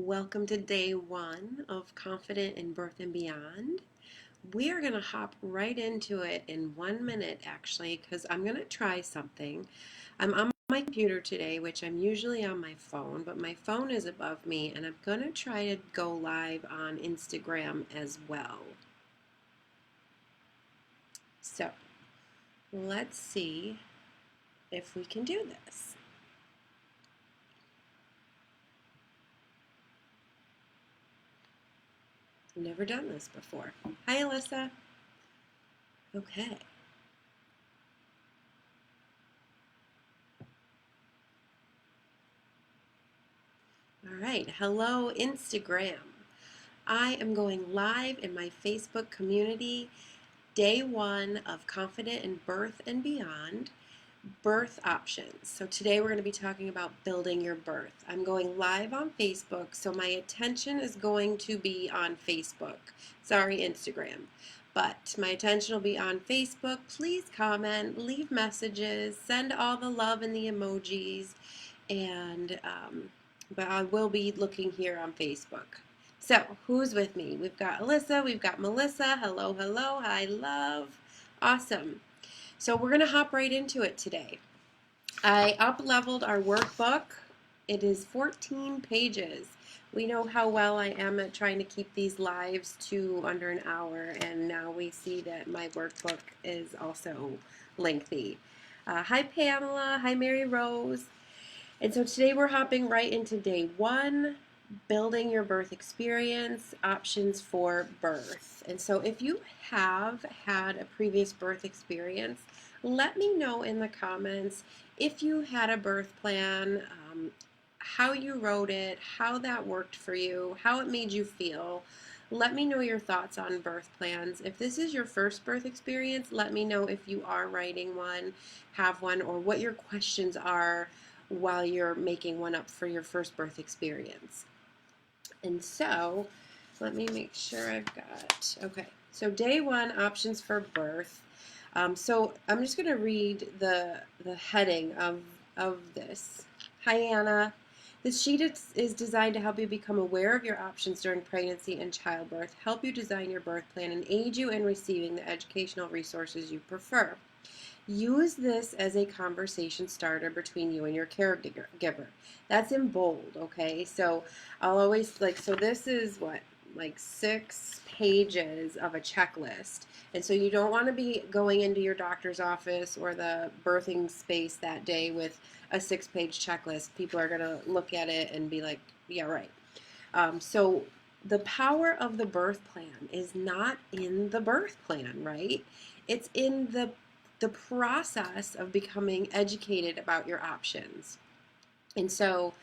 Welcome to day one of Confident in Birth and Beyond. We are going to hop right into it in 1 minute, actually, because I'm going to try something. I'm on my computer today, which I'm usually on my phone, but my phone is above me, and I'm going to try to go live on Instagram as well. So, let's see if we can do this. I've never done this before. Hi, Alyssa. Okay. All right. Hello, Instagram. I am going live in my Facebook community, day one of Confident in Birth and Beyond, birth options. So today we're going to be talking about building your birth. I'm going live on Facebook, so my attention is going to be on Facebook. Sorry, Instagram. But my attention will be on Facebook. Please comment, leave messages, send all the love and the emojis, and but I will be looking here on Facebook. So, who's with me? We've got Alyssa, we've got Melissa. Hello, hello, hi, love. Awesome. So, we're going to hop right into it today. I up-leveled our workbook. It is 14 pages. We know how well I am at trying to keep these lives to under an hour, and now we see that my workbook is also lengthy. Hi, Pamela. Hi, Mary Rose. And so today we're hopping right into day one, building your birth experience, options for birth. And so if you have had a previous birth experience, let me know in the comments if you had a birth plan, how you wrote it, how that worked for you, how it made you feel. Let me know your thoughts on birth plans. If this is your first birth experience, let me know if you are writing one, have one, or what your questions are while you're making one up for your first birth experience. And so, let me make sure I've got, okay, so day one, options for birth. So I'm just going to read the heading of this. Hi, Anna. This sheet is designed to help you become aware of your options during pregnancy and childbirth, help you design your birth plan, and aid you in receiving the educational resources you prefer. Use this as a conversation starter between you and your caregiver. That's in bold, okay? So I'll always so this is what, like 6 pages of a checklist. And so you don't want to be going into your doctor's office or the birthing space that day with a 6-page checklist. People are going to look at it and be like, yeah, right. So the power of the birth plan is not in the birth plan, right? It's in the process of becoming educated about your options. And so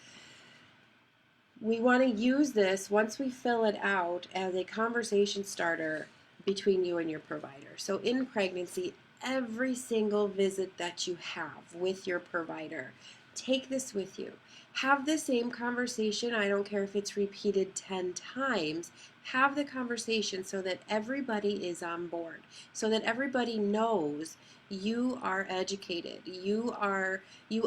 we want to use this once we fill it out as a conversation starter between you and your provider. So in pregnancy, every single visit that you have with your provider, take this with you. Have the same conversation. I don't care if it's repeated 10 times. Have the conversation so that everybody is on board, so that everybody knows you are educated. You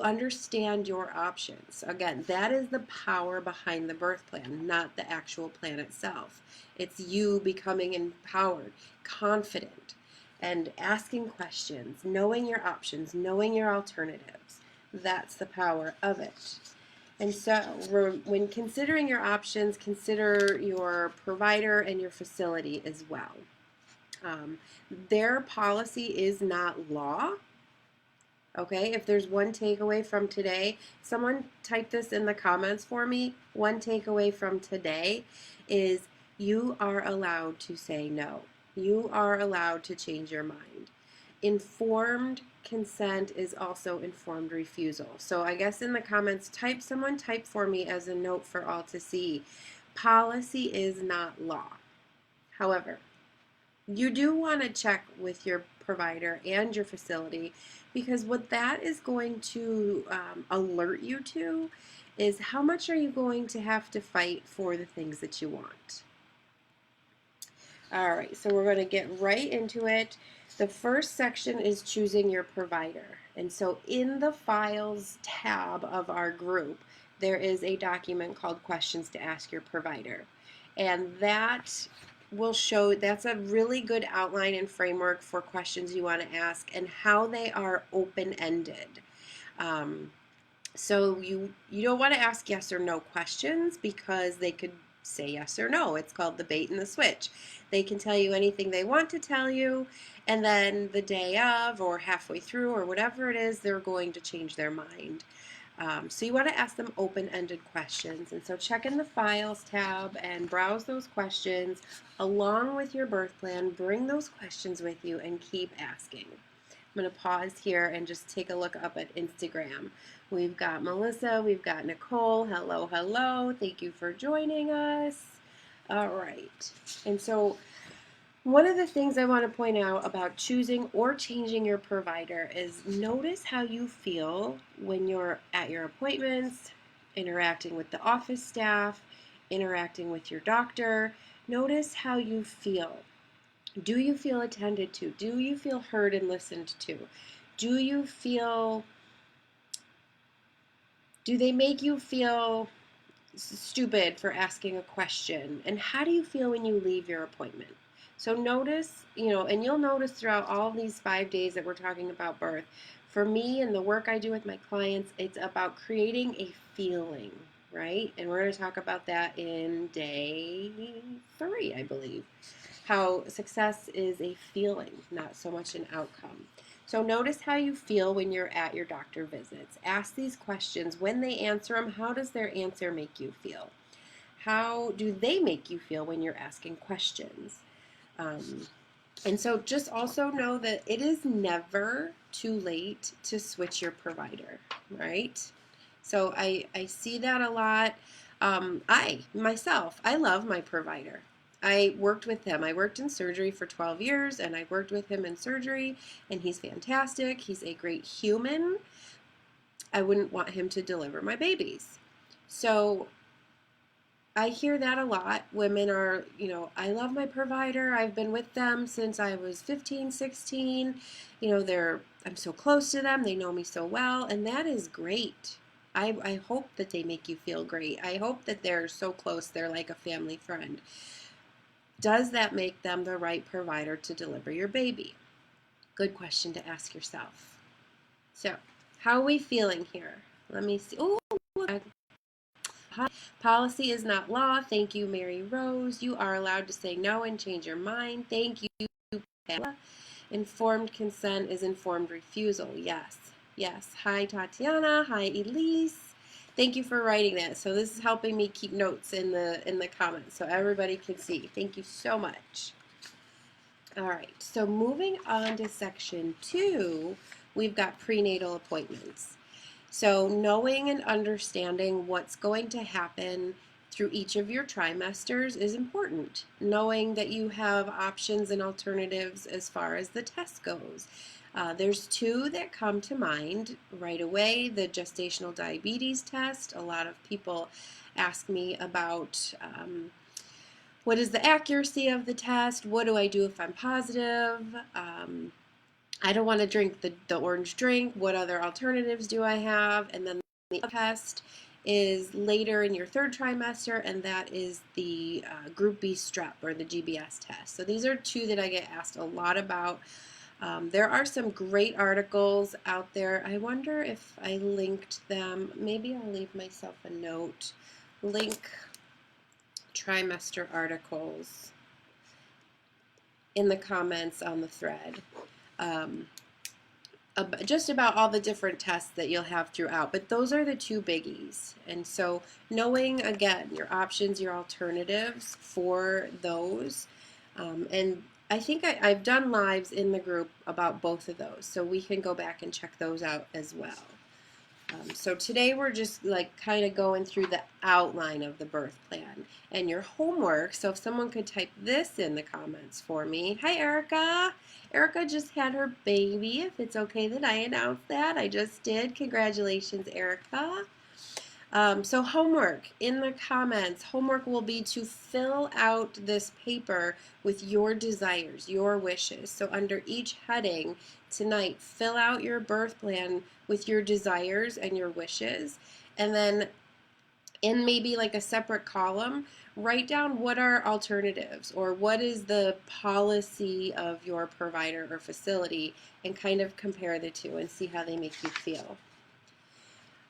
understand your options. Again, that is the power behind the birth plan, not the actual plan itself. It's you becoming empowered, confident, and asking questions, knowing your options, knowing your alternatives. That's the power of it. And so when considering your options, consider your provider and your facility as well. Their policy is not law. Okay, if there's one takeaway from today, someone type this in the comments for me. One takeaway from today is you are allowed to say no. You are allowed to change your mind. Informed consent is also informed refusal. So I guess in the comments, someone type for me as a note for all to see. Policy is not law. However, you do want to check with your provider and your facility, because what that is going to alert you to is how much are you going to have to fight for the things that you want. All right, so we're going to get right into it. The first section is choosing your provider. And so in the files tab of our group, there is a document called Questions to Ask Your Provider. And that will show, that's a really good outline and framework for questions you want to ask and how they are open-ended. So you don't want to ask yes or no questions because they could say yes or no. It's called the bait and the switch. They can tell you anything they want to tell you, and then the day of or halfway through or whatever it is, they're going to change their mind. So you want to ask them open-ended questions. And so check in the Files tab and browse those questions along with your birth plan. Bring those questions with you and keep asking. I'm going to pause here and just take a look up at Instagram. We've got Melissa, we've got Nicole. Hello, hello. Thank you for joining us. All right. And so one of the things I want to point out about choosing or changing your provider is notice how you feel when you're at your appointments, interacting with the office staff, interacting with your doctor. Notice how you feel. Do you feel attended to? Do you feel heard and listened to? Do they make you feel stupid for asking a question? And how do you feel when you leave your appointment? So notice, and you'll notice throughout all of these 5 days that we're talking about birth, for me and the work I do with my clients, it's about creating a feeling, right? And we're going to talk about that in day 3, I believe. How success is a feeling, not so much an outcome. So notice how you feel when you're at your doctor visits. Ask these questions. When they answer them, how does their answer make you feel? How do they make you feel when you're asking questions? And so just also know that it is never too late to switch your provider, right? So I see that a lot. I love my provider. I worked with him. I worked in surgery for 12 years, and I worked with him in surgery, and he's fantastic. He's a great human. I wouldn't want him to deliver my babies. So I hear that a lot. Women are, I love my provider. I've been with them since I was 15, 16. I'm so close to them. They know me so well, and that is great. I hope that they make you feel great. I hope that they're so close, they're like a family friend. Does that make them the right provider to deliver your baby? Good question to ask yourself. So, how are we feeling here? Let me see. Oh, policy is not law. Thank you, Mary Rose. You are allowed to say no and change your mind. Thank you, Pamela. Informed consent is informed refusal. Yes. Yes. Hi, Tatiana. Hi, Elise. Thank you for writing that. So this is helping me keep notes in the comments so everybody can see. Thank you so much. All right. So moving on to section 2, we've got prenatal appointments. So knowing and understanding what's going to happen through each of your trimesters is important. Knowing that you have options and alternatives as far as the test goes. There's 2 that come to mind right away. The gestational diabetes test. A lot of people ask me about what is the accuracy of the test? What do I do if I'm positive? I don't want to drink the orange drink. What other alternatives do I have? And then the other test is later in your 3rd trimester, and that is the Group B strep or the GBS test. So these are 2 that I get asked a lot about. There are some great articles out there. I wonder if I linked them. Maybe I'll leave myself a note. Link trimester articles in the comments on the thread. Just about all the different tests that you'll have throughout, but those are the 2 biggies. And so knowing, again, your options, your alternatives for those, and I think I've done lives in the group about both of those, so we can go back and check those out as well. So today we're just kind of going through the outline of the birth plan and your homework. So if someone could type this in the comments for me. Hi, Erica. Erica just had her baby. If it's okay that I announce that, I just did. Congratulations, Erica. So homework in the comments. Homework will be to fill out this paper with your desires, your wishes. So under each heading tonight, fill out your birth plan with your desires and your wishes. And then in maybe like a separate column, write down what are alternatives or what is the policy of your provider or facility, and kind of compare the two and see how they make you feel.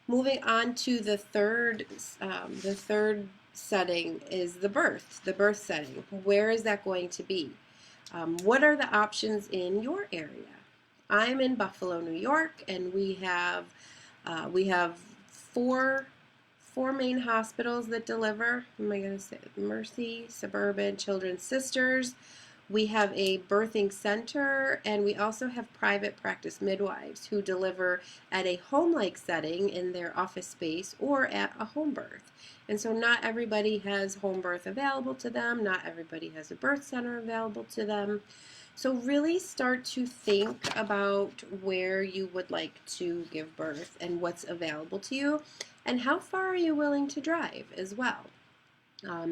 Moving on to the third setting is the birth setting. Where is that going to be? What are the options in your area? I'm in Buffalo, New York, and we have four main hospitals that deliver. Am I going to say Mercy, Suburban, Children's Sisters? We have a birthing center, and we also have private practice midwives who deliver at a home-like setting in their office space or at a home birth. And so not everybody has home birth available to them, not everybody has a birth center available to them. So really start to think about where you would like to give birth and what's available to you, and how far are you willing to drive as well.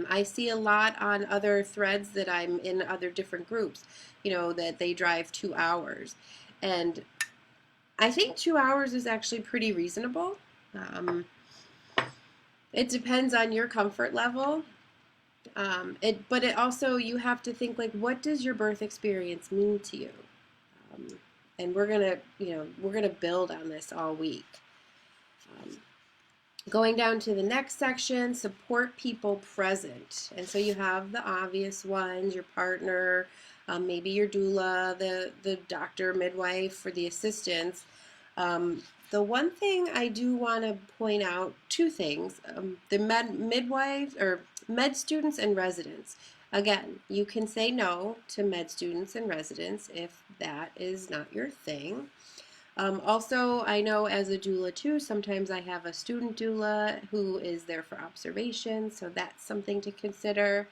I see a lot on other threads that I'm in other different groups, that they drive 2 hours. And I think 2 hours is actually pretty reasonable. It depends on your comfort level. But it also, you have to think, like, what does your birth experience mean to you? And we're gonna build on this all week. Going down to the next section, support people present. And so you have the obvious ones, your partner, maybe your doula, the doctor, midwife, or the assistants. The one thing I do want to point out, two things, the midwives or med students and residents. Again, you can say no to med students and residents if that is not your thing. Also, I know as a doula too, sometimes I have a student doula who is there for observation, so that's something to consider.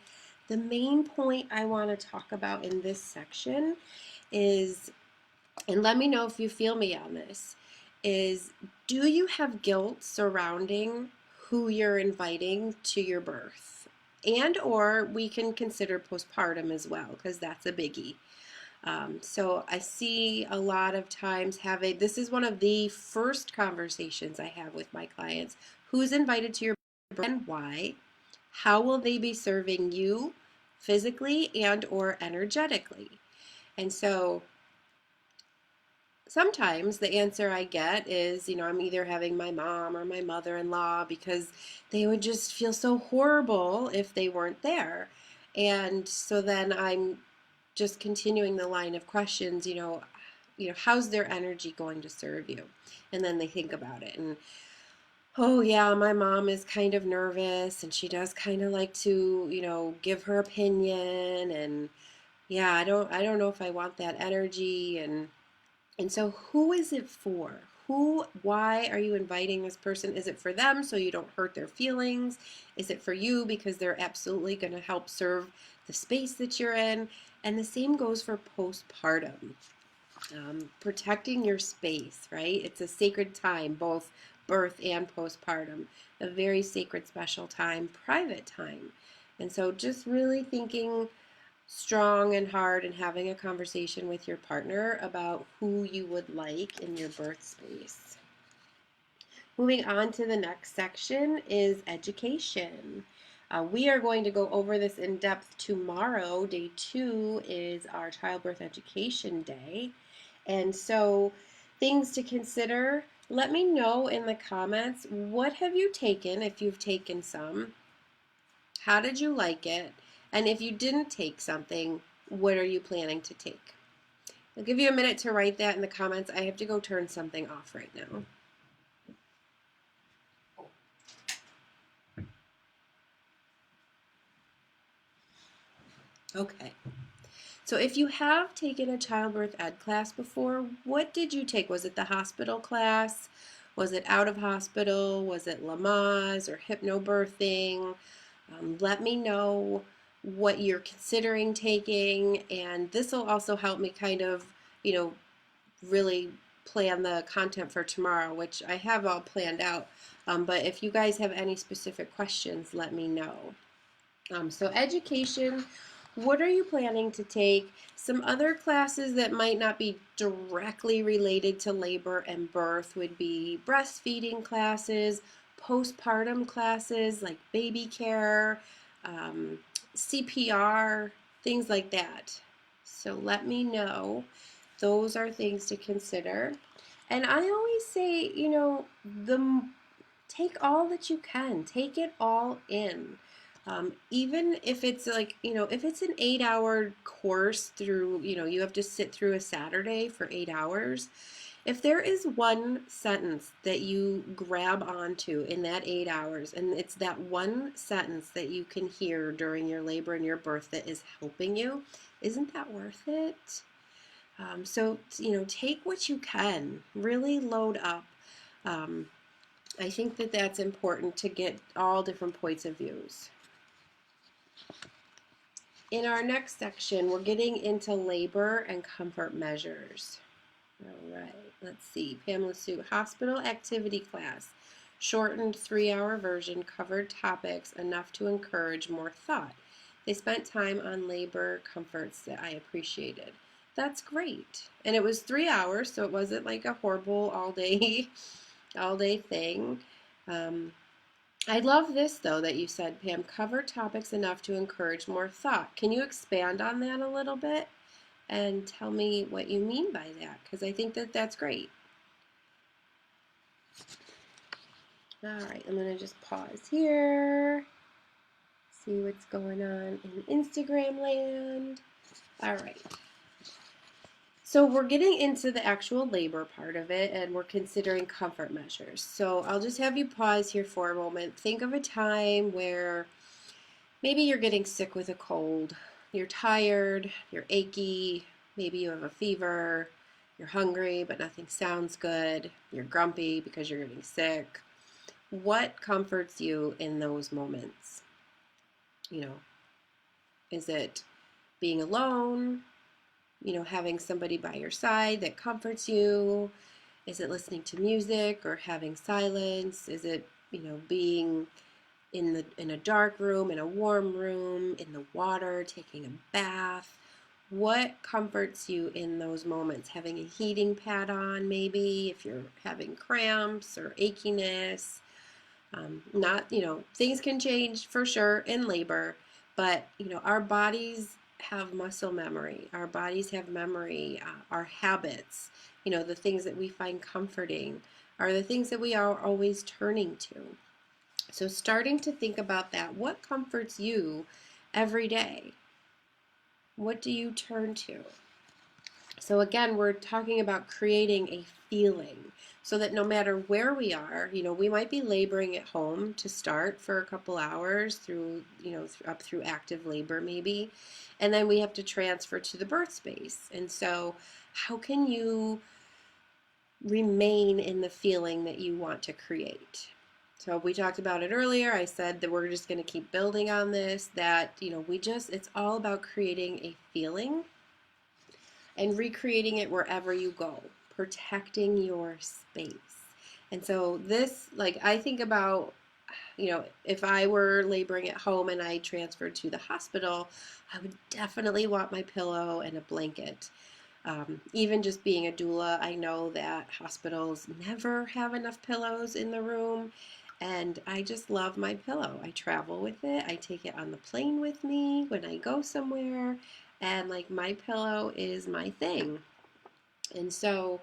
The main point I want to talk about in this section is, and let me know if you feel me on this, is, do you have guilt surrounding who you're inviting to your birth? And or we can consider postpartum as well, because that's a biggie. So I see a lot of times this is one of the first conversations I have with my clients. Who's invited to your birth and why? How will they be serving you physically and or energetically? And so sometimes the answer I get is, I'm either having my mom or my mother-in-law because they would just feel so horrible if they weren't there. And so then I'm just continuing the line of questions, how's their energy going to serve you? And then they think about it, and oh yeah, my mom is kind of nervous and she does kind of like to, give her opinion, and yeah, I don't know if I want that energy. And so who is it for? Why are you inviting this person? Is it for them so you don't hurt their feelings? Is it for you because they're absolutely going to help serve the space that you're in? And the same goes for postpartum. Protecting your space, right? It's a sacred time, both birth and postpartum. A very sacred, special time, private time. And so just really thinking strong and hard and having a conversation with your partner about who you would like in your birth space. Moving on to the next section is education. We are going to go over this in depth tomorrow. Day 2 is our childbirth education day. And so things to consider, let me know in the comments, what have you taken if you've taken some? How did you like it? And if you didn't take something, what are you planning to take? I'll give you a minute to write that in the comments. I have to go turn something off right now. Okay. So if you have taken a childbirth ed class before, what did you take? Was it the hospital class? Was it out of hospital? Was it Lamaze or hypnobirthing? Let me know what you're considering taking, and this will also help me kind of, really plan the content for tomorrow, which I have all planned out. But if you guys have any specific questions, let me know. So education, what are you planning to take? Some other classes that might not be directly related to labor and birth would be breastfeeding classes, postpartum classes like baby care, CPR, things like that. So let me know. Those are things to consider. And I always say, take all that you can, take it all in. Even if it's like, if it's an 8 hour course through, you have to sit through a Saturday for 8 hours. If there is one sentence that you grab onto in that 8 hours, and it's that one sentence that you can hear during your labor and your birth that is helping you, isn't that worth it? So, take what you can, really load up. Um, I think that that's important to get all different points of views. In our next section, we're getting into labor and comfort measures. All right, let's see. Pamela Sue, hospital activity class, shortened 3-hour version, covered topics enough to encourage more thought. They spent time on labor comforts that I appreciated. That's great. And it was 3 hours, so it wasn't like a horrible all day thing. I love this though that you said, Pam, cover topics enough to encourage more thought. Can you expand on that a little bit and tell me what you mean by that? Because I think that that's great. All right, I'm going to just pause here, see what's going on in Instagram land. All right. So we're getting into the actual labor part of it, and we're considering comfort measures. So I'll just have you pause here for a moment. Think of a time where maybe you're getting sick with a cold. You're tired, you're achy, maybe you have a fever, you're hungry but nothing sounds good, you're grumpy because you're getting sick. What comforts you in those moments? Is it being alone? Having somebody by your side that comforts you? Is it listening to music or having silence? Is it, being in a dark room, in a warm room, in the water, taking a bath? What comforts you in those moments? Having a heating pad on, maybe, if you're having cramps or achiness. Things can change for sure in labor, but, our bodies have muscle memory. Our bodies have memory. Our habits, the things that we find comforting are the things that we are always turning to. So starting to think about that, what comforts you every day? What do you turn to? So again, we're talking about creating a feeling so that no matter where we are, we might be laboring at home to start for a couple hours through, up through active labor maybe, and then we have to transfer to the birth space. And so how can you remain in the feeling that you want to create? So we talked about it earlier. I said that we're just going to keep building on this, that, it's all about creating a feeling and recreating it wherever you go, protecting your space. And so this, I think about, if I were laboring at home and I transferred to the hospital, I would definitely want my pillow and a blanket. Even just being a doula, I know that hospitals never have enough pillows in the room, and I just love my pillow. I travel with it. I take it on the plane with me when I go somewhere, and my pillow is my thing. And so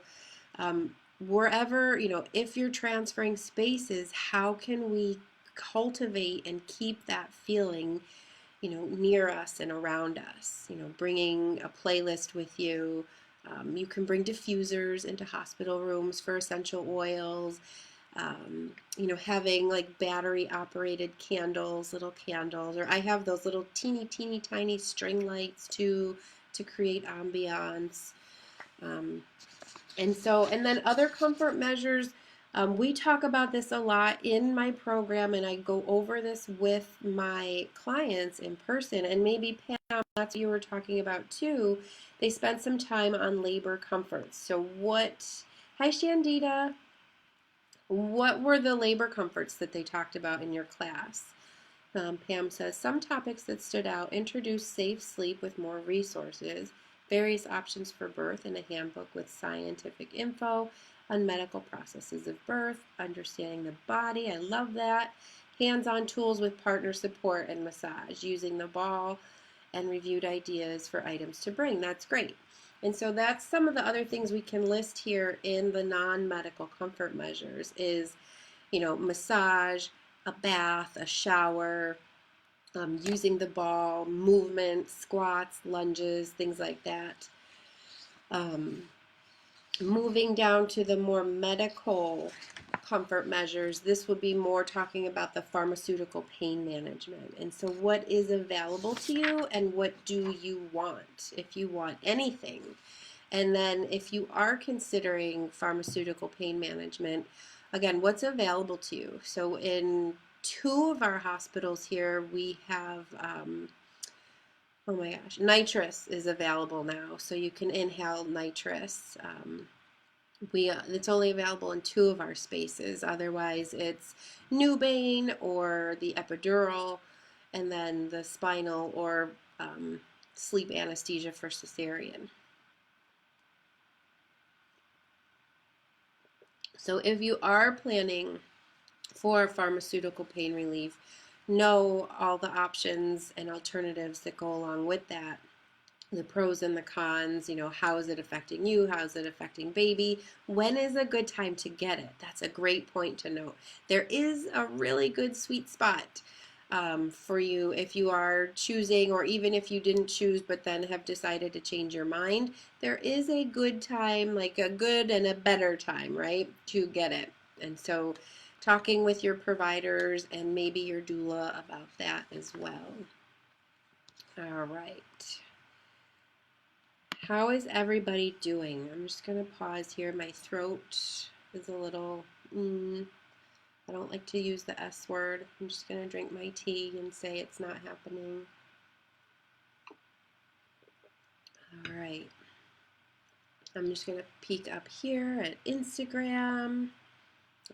wherever, if you're transferring spaces, how can we cultivate and keep that feeling, near us and around us? Bringing a playlist with you. You can bring diffusers into hospital rooms for essential oils. Having battery operated candles, little candles, or I have those little teeny tiny string lights to create ambiance. And then other comfort measures, we talk about this a lot in my program, and I go over this with my clients in person. And maybe Pam, that's what you were talking about too. They spent some time on labor comforts. So hi Shandita, what were the labor comforts that they talked about in your class? Pam says, some topics that stood out: introduce safe sleep with more resources, various options for birth, and a handbook with scientific info, on medical processes of birth, understanding the body. I love that. Hands-on tools with partner support and massage, using the ball, and reviewed ideas for items to bring. That's great. And so that's some of the other things we can list here in the non-medical comfort measures is, massage, a bath, a shower, using the ball, movement, squats, lunges, things like that. Moving down to the more medical comfort measures, this would be more talking about the pharmaceutical pain management. And so what is available to you and what do you want, if you want anything. And then if you are considering pharmaceutical pain management, again, what's available to you? So in 2 of our hospitals here, we have, oh my gosh, nitrous is available now. So you can inhale nitrous. It's only available in 2 of our spaces. Otherwise, it's Nubane or the epidural, and then the spinal or sleep anesthesia for cesarean. So if you are planning for pharmaceutical pain relief, know all the options and alternatives that go along with that. The pros and the cons, how is it affecting you? How is it affecting baby? When is a good time to get it? That's a great point to note. There is a really good sweet spot for you if you are choosing, or even if you didn't choose but then have decided to change your mind. There is a good time, like a good and a better time, right, to get it. And so talking with your providers and maybe your doula about that as well. All right. How is everybody doing? I'm just going to pause here. My throat is a little, I don't like to use the S word. I'm just going to drink my tea and say it's not happening. All right. I'm just going to peek up here at Instagram.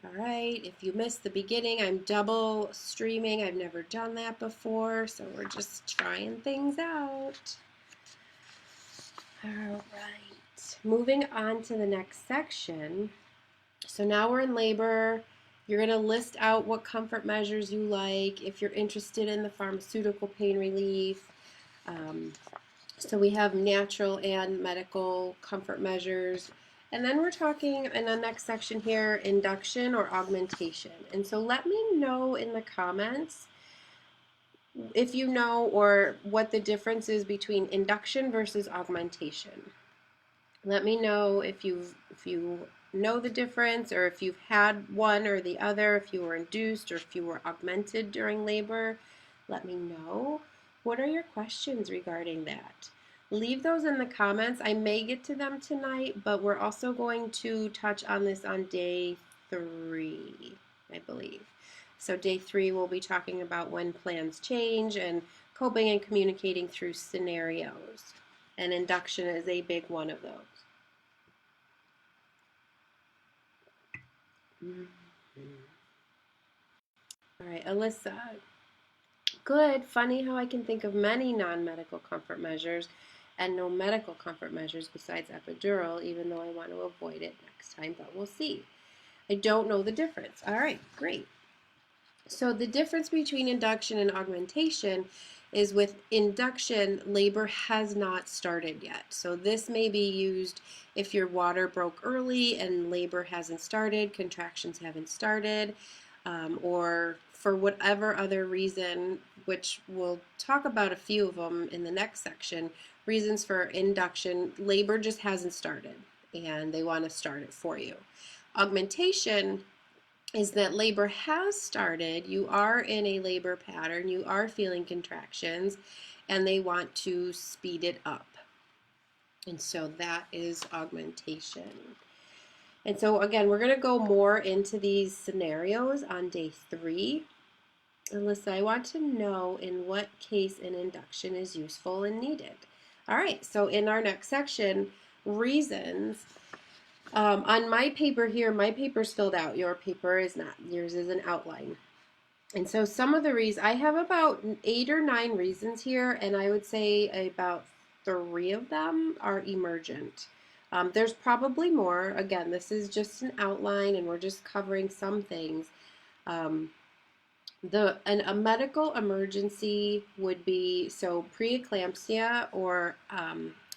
All right. If you missed the beginning, I'm double streaming. I've never done that before, so we're just trying things out. All right, moving on to the next section. So now we're in labor. You're going to list out what comfort measures you like, if you're interested in the pharmaceutical pain relief. So we have natural and medical comfort measures. And then we're talking in the next section here, induction or augmentation. And so let me know in the comments if you know, or what the difference is between induction versus augmentation. Let me know if you know the difference, or if you've had one or the other, if you were induced or if you were augmented during labor. Let me know. What are your questions regarding that? Leave those in the comments. I may get to them tonight, but we're also going to touch on this on day 3, I believe. So day 3, we'll be talking about when plans change and coping and communicating through scenarios. And induction is a big one of those. All right, Alyssa. Good. Funny how I can think of many non-medical comfort measures and no medical comfort measures besides epidural, even though I want to avoid it next time, but we'll see. I don't know the difference. All right, great. So the difference between induction and augmentation is with induction, labor has not started yet. So this may be used if your water broke early and labor hasn't started, contractions haven't started, or for whatever other reason, which we'll talk about a few of them in the next section, reasons for induction, labor just hasn't started and they want to start it for you. Augmentation is that labor has started, you are in a labor pattern, you are feeling contractions, and they want to speed it up. And so that is augmentation. And so again, we're going to go more into these scenarios on day 3. Alyssa, I want to know in what case an induction is useful and needed. All right, so in our next section, reasons. On my paper here, my paper's filled out. Your paper is not. Yours is an outline. And so some of the reasons, I have about 8 or 9 reasons here, and I would say about 3 of them are emergent. There's probably more. Again, this is just an outline and we're just covering some things. Um, a medical emergency would be so preeclampsia or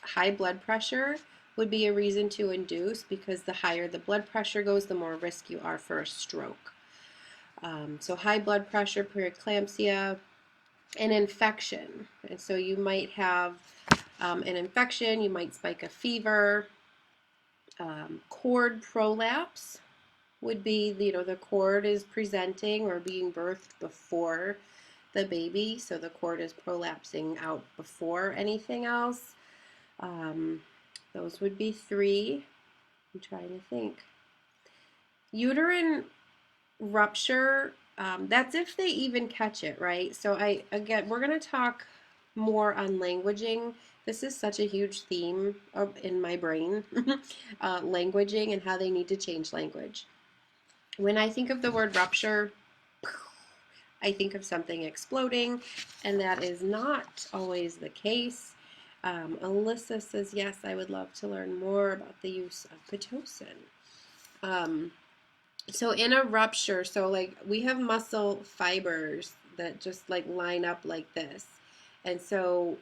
high blood pressure would be a reason to induce because the higher the blood pressure goes, the more risk you are for a stroke. So high blood pressure, preeclampsia, an infection. And so you might have an infection, you might spike a fever, cord prolapse would be, the cord is presenting or being birthed before the baby, so the cord is prolapsing out before anything else. Those would be three. I'm trying to think. Uterine rupture, that's if they even catch it, right? So we're going to talk more on languaging. This is such a huge theme in my brain, languaging and how they need to change language. When I think of the word rupture, I think of something exploding, and that is not always the case. Alyssa says, yes, I would love to learn more about the use of Pitocin. So in a rupture, so like we have muscle fibers that just like line up like this. And so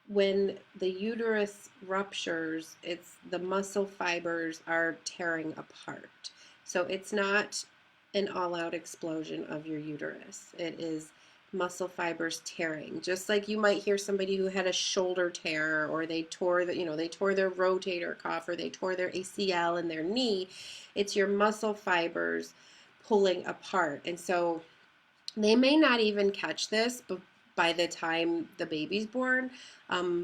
when the uterus ruptures, the muscle fibers are tearing apart. So it's not an all-out explosion of your uterus. It is muscle fibers tearing. Just like you might hear somebody who had a shoulder tear, or they tore they tore their rotator cuff, or they tore their ACL in their knee. It's your muscle fibers pulling apart. And so they may not even catch this by the time the baby's born,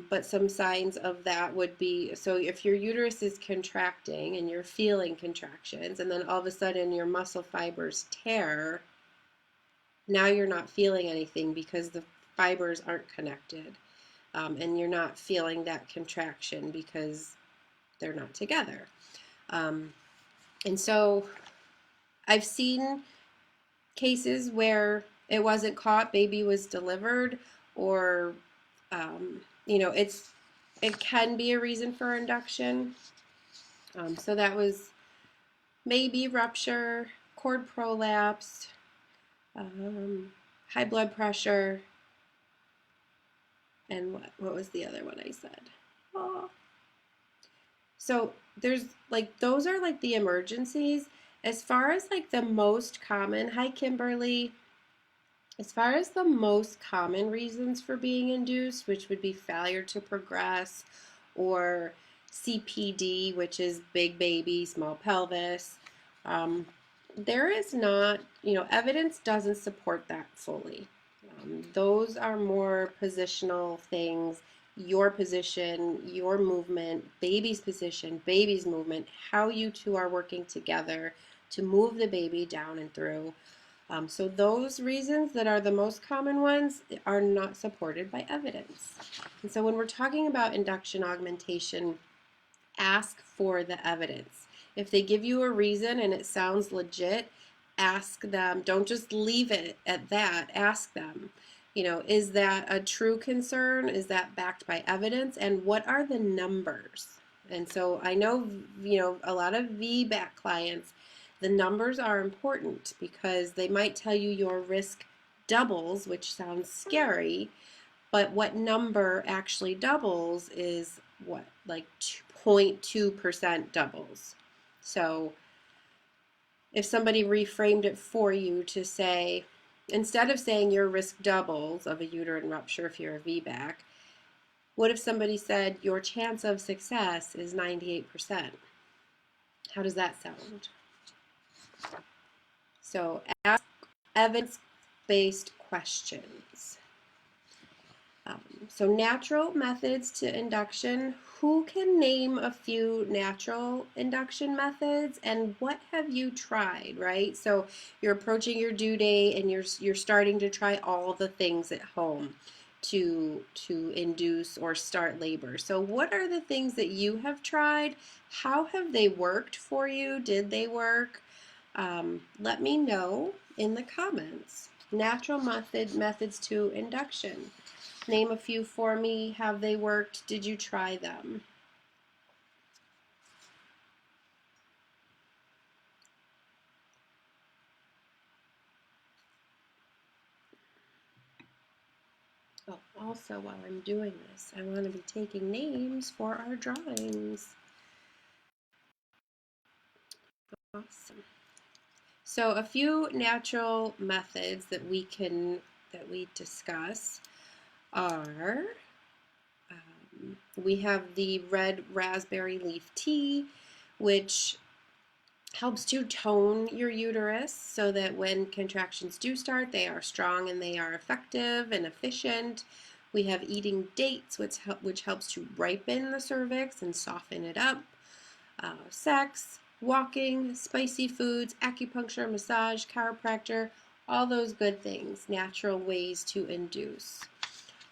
but some signs of that would be, so if your uterus is contracting and you're feeling contractions, and then all of a sudden your muscle fibers tear, now you're not feeling anything because the fibers aren't connected, and you're not feeling that contraction because they're not together. And so I've seen cases where it wasn't caught, baby was delivered, or it can be a reason for induction. So that was maybe rupture, cord prolapse, high blood pressure, and what was the other one I said? Oh. So there's like, those are like the emergencies. As far as like the most common, hi Kimberly, as far as the most common reasons for being induced, which would be failure to progress, or CPD, which is big baby, small pelvis, there is not, evidence doesn't support that fully. Those are more positional things, your position, your movement, baby's position, baby's movement, how you two are working together to move the baby down and through. So those reasons that are the most common ones are not supported by evidence. And so when we're talking about induction augmentation, ask for the evidence. If they give you a reason and it sounds legit, ask them. Don't just leave it at that. Ask them, is that a true concern? Is that backed by evidence? And what are the numbers? And so I know, a lot of VBAC clients, the numbers are important because they might tell you your risk doubles, which sounds scary, but what number actually doubles is what, like 0.2% doubles. So if somebody reframed it for you to say, instead of saying your risk doubles of a uterine rupture if you're a VBAC, what if somebody said your chance of success is 98%? How does that sound? So ask evidence-based questions. So natural methods to induction. Who can name a few natural induction methods, and what have you tried, right? So you're approaching your due date and you're starting to try all the things at home to induce or start labor. So what are the things that you have tried? How have they worked for you? Did they work? Let me know in the comments. Natural methods to induction. Name a few for me. Have they worked? Did you try them? also, while I'm doing this, I want to be taking names for our drawings. Awesome. So a few natural methods that we discuss are we have the red raspberry leaf tea, which helps to tone your uterus so that when contractions do start, they are strong and they are effective and efficient. We have eating dates, which helps to ripen the cervix and soften it up. Sex, walking, spicy foods, acupuncture, massage, chiropractor, all those good things, natural ways to induce.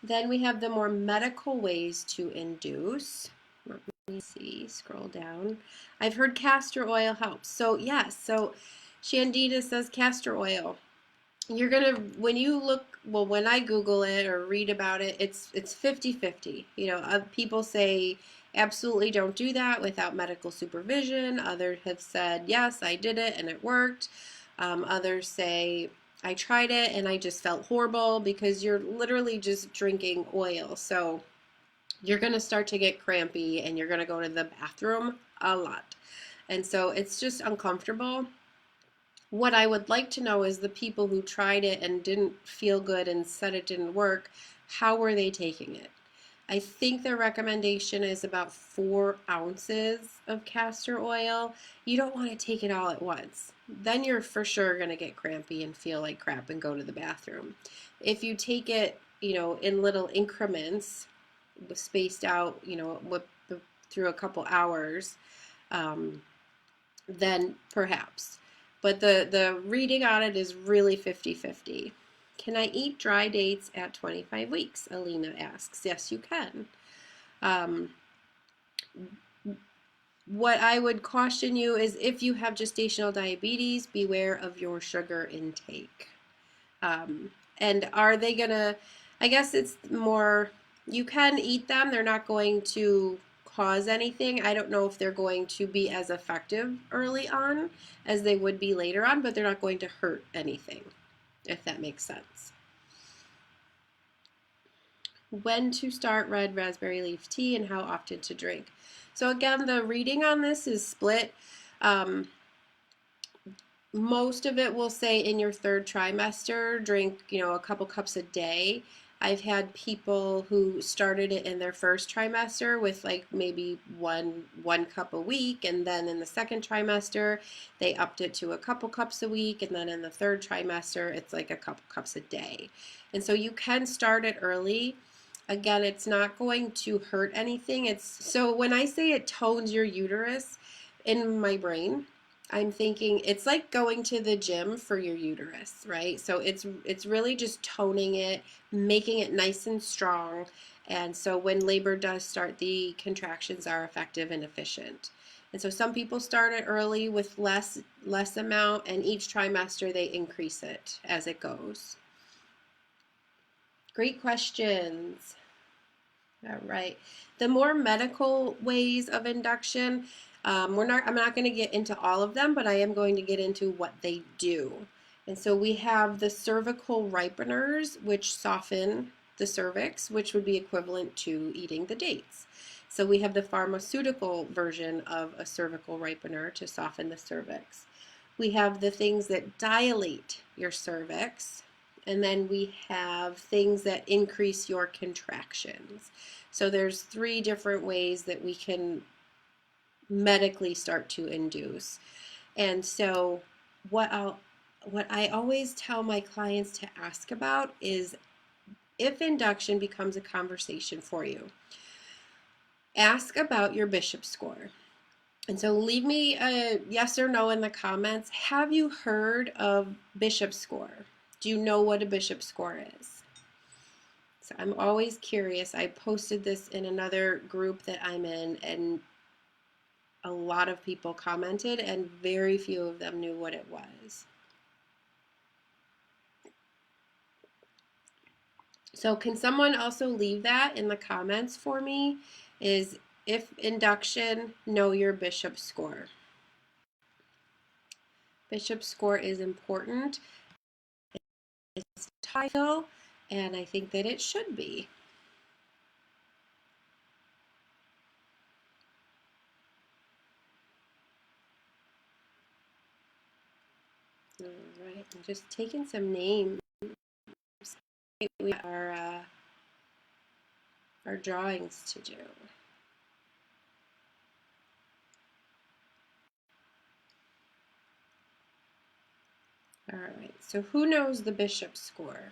Then we have the more medical ways to induce. Let me see, scroll down. I've heard castor oil helps. So yes, so Shandita says castor oil. You're gonna, when you look, well, when I Google it or read about it, it's 50-50. You know, people say absolutely don't do that without medical supervision. Others have said, yes, I did it and it worked. Others say, I tried it and I just felt horrible, because you're literally just drinking oil. So you're going to start to get crampy and you're going to go to the bathroom a lot. And so it's just uncomfortable. What I would like to know is the people who tried it and didn't feel good and said it didn't work, how were they taking it? I think their recommendation is about 4 ounces of castor oil. You don't want to take it all at once. Then you're for sure going to get crampy and feel like crap and go to the bathroom. If you take it, you know, in little increments, spaced out, you know, through a couple hours, then perhaps. But the reading on it is really 50-50. Can I eat dry dates at 25 weeks? Alina asks. Yes, you can. What I would caution you is, if you have gestational diabetes, beware of your sugar intake. And are they gonna, I guess it's more, you can eat them. They're not going to cause anything. I don't know if they're going to be as effective early on as they would be later on, but they're not going to hurt anything, if that makes sense. When to start red raspberry leaf tea and how often to drink. So again, the reading on this is split. Most of it will say in your 3rd trimester, drink, you know, a couple cups a day. I've had people who started it in their 1st trimester with like maybe one cup a week, and then in the 2nd trimester they upped it to a couple cups a week, and then in the 3rd trimester it's like a couple cups a day. And so you can start it early. Again, it's not going to hurt anything. So when I say it tones your uterus, in my brain I'm thinking it's like going to the gym for your uterus, right? So it's really just toning it, making it nice and strong. And so when labor does start, the contractions are effective and efficient. And so some people start it early with less amount, and each trimester they increase it as it goes. Great questions. All right. The more medical ways of induction, I'm not going to get into all of them, but I am going to get into what they do. And so we have the cervical ripeners, which soften the cervix, which would be equivalent to eating the dates. So we have the pharmaceutical version of a cervical ripener to soften the cervix. We have the things that dilate your cervix, and then we have things that increase your contractions. So there's 3 different ways that we can medically start to induce. And so what I always tell my clients to ask about is, if induction becomes a conversation for you, ask about your Bishop score. And so leave me a yes or no in the comments. Have you heard of Bishop score? Do you know what a Bishop score is? So I'm always curious. I posted this in another group that I'm in, and a lot of people commented, and very few of them knew what it was. So can someone also leave that in the comments for me? Is, if induction, know your Bishop score. Bishop score is important. It's title, and I think that it should be. All right, I'm just taking some names. We have our drawings to do. All right, so who knows the bishop score?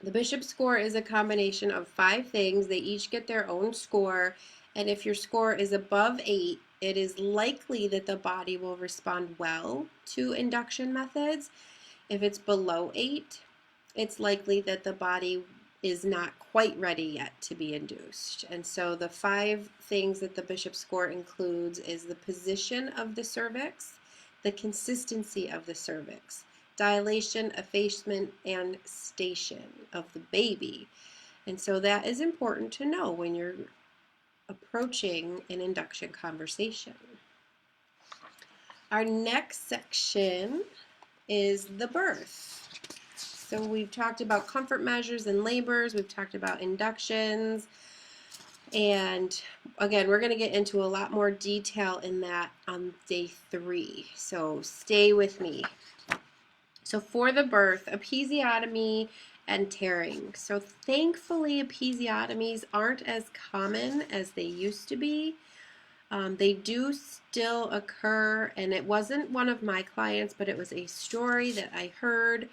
The bishop score is a combination of 5 things. They each get their own score, and if your score is above 8, it is likely that the body will respond well to induction methods. If it's below 8, it's likely that the body is not quite ready yet to be induced. And so the 5 things that the bishop score includes is the position of the cervix, the consistency of the cervix, dilation, effacement, and station of the baby. And so that is important to know when you're approaching an induction conversation. Our next section is the birth. So we've talked about comfort measures and labors, we've talked about inductions, and again, we're going to get into a lot more detail in that on day 3. So stay with me. So for the birth, episiotomy and tearing. So thankfully, episiotomies aren't as common as they used to be. They do still occur, and it wasn't one of my clients, but it was a story that I heard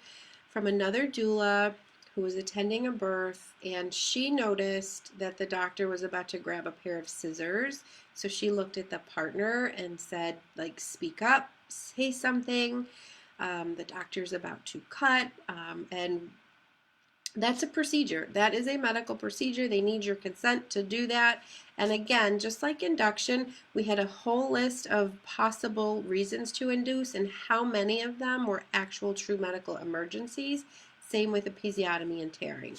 from another doula who was attending a birth, and she noticed that the doctor was about to grab a pair of scissors. So she looked at the partner and said, like, speak up, say something. The doctor's about to cut, and that's a procedure. That is a medical procedure. They need your consent to do that. And again, just like induction, we had a whole list of possible reasons to induce and how many of them were actual true medical emergencies. Same with episiotomy and tearing.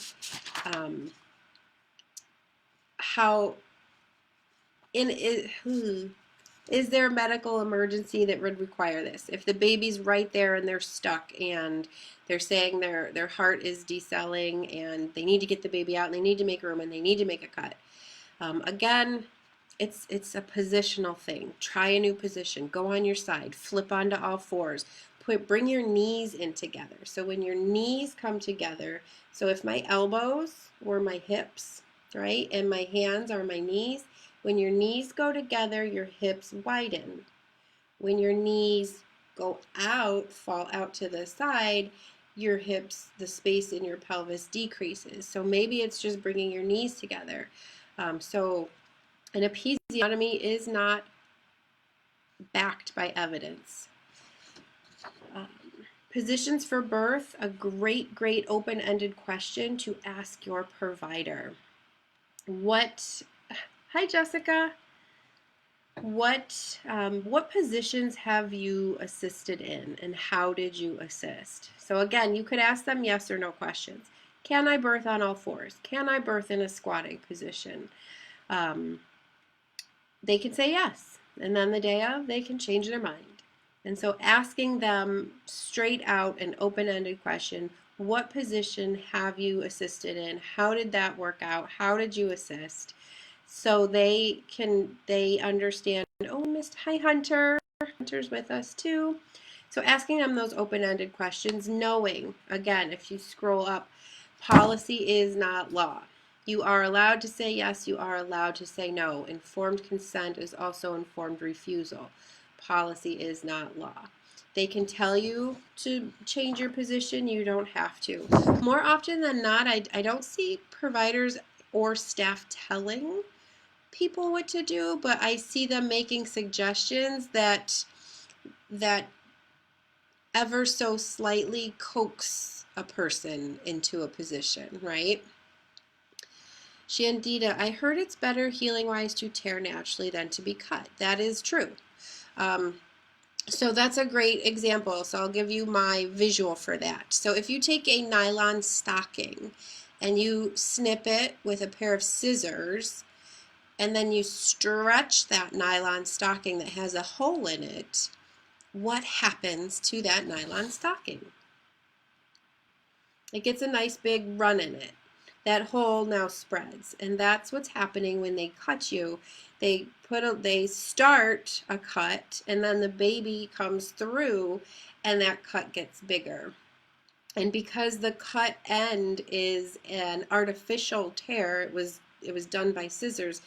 Is there a medical emergency that would require this? If the baby's right there and they're stuck and they're saying their heart is decelling and they need to get the baby out and they need to make room and they need to make a cut. Again, it's a positional thing. Try a new position. Go on your side. Flip onto all fours. Bring your knees in together. So when your knees come together, so if my elbows were my hips, right, and my hands are my knees, when your knees go together, your hips widen. When your knees go out, fall out to the side, your hips, the space in your pelvis decreases. So maybe it's just bringing your knees together. So an episiotomy is not backed by evidence. Positions for birth, a great open-ended question to ask your provider. Hi, Jessica. What positions have you assisted in, and how did you assist? So again, you could ask them yes or no questions. Can I birth on all fours? Can I birth in a squatting position? They can say yes, and then the day of, they can change their mind. And so asking them straight out an open-ended question, what position have you assisted in? How did that work out? How did you assist? So they understand, oh, hi Hunter. Hunter's with us too. So asking them those open-ended questions, knowing, again, if you scroll up, policy is not law. You are allowed to say yes, you are allowed to say no. Informed consent is also informed refusal. Policy is not law. They can tell you to change your position, you don't have to. More often than not, I don't see providers or staff telling people what to do, but I see them making suggestions that ever so slightly coax a person into a position, right? Shandita, I heard it's better healing-wise to tear naturally than to be cut. That is true. So that's a great example. So I'll give you my visual for that. So if you take a nylon stocking and you snip it with a pair of scissors, and then you stretch that nylon stocking that has a hole in it, what happens to that nylon stocking? It gets a nice big run in it. that hole now spreads. And that's what's happening when they cut you. They start a cut, and then the baby comes through and that cut gets bigger. And because the cut end is an artificial tear, it was done by scissors,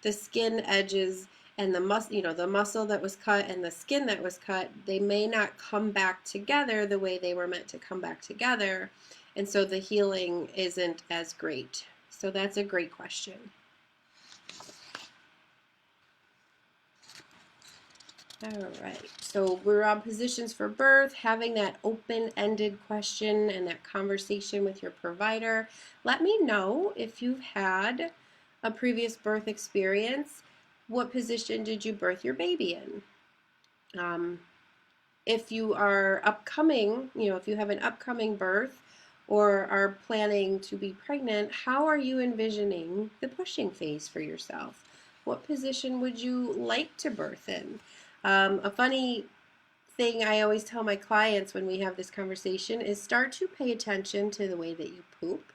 the skin edges and the muscle that was cut and the skin that was cut, they may not come back together the way they were meant to come back together. And so the healing isn't as great. So that's a great question. All right, so we're on positions for birth, having that open-ended question and that conversation with your provider. Let me know if you've had a previous birth experience. What position did you birth your baby in? If you are upcoming, if you have an upcoming birth or are planning to be pregnant, how are you envisioning the pushing phase for yourself? What position would you like to birth in? A funny thing I always tell my clients when we have this conversation is start to pay attention to the way that you poop,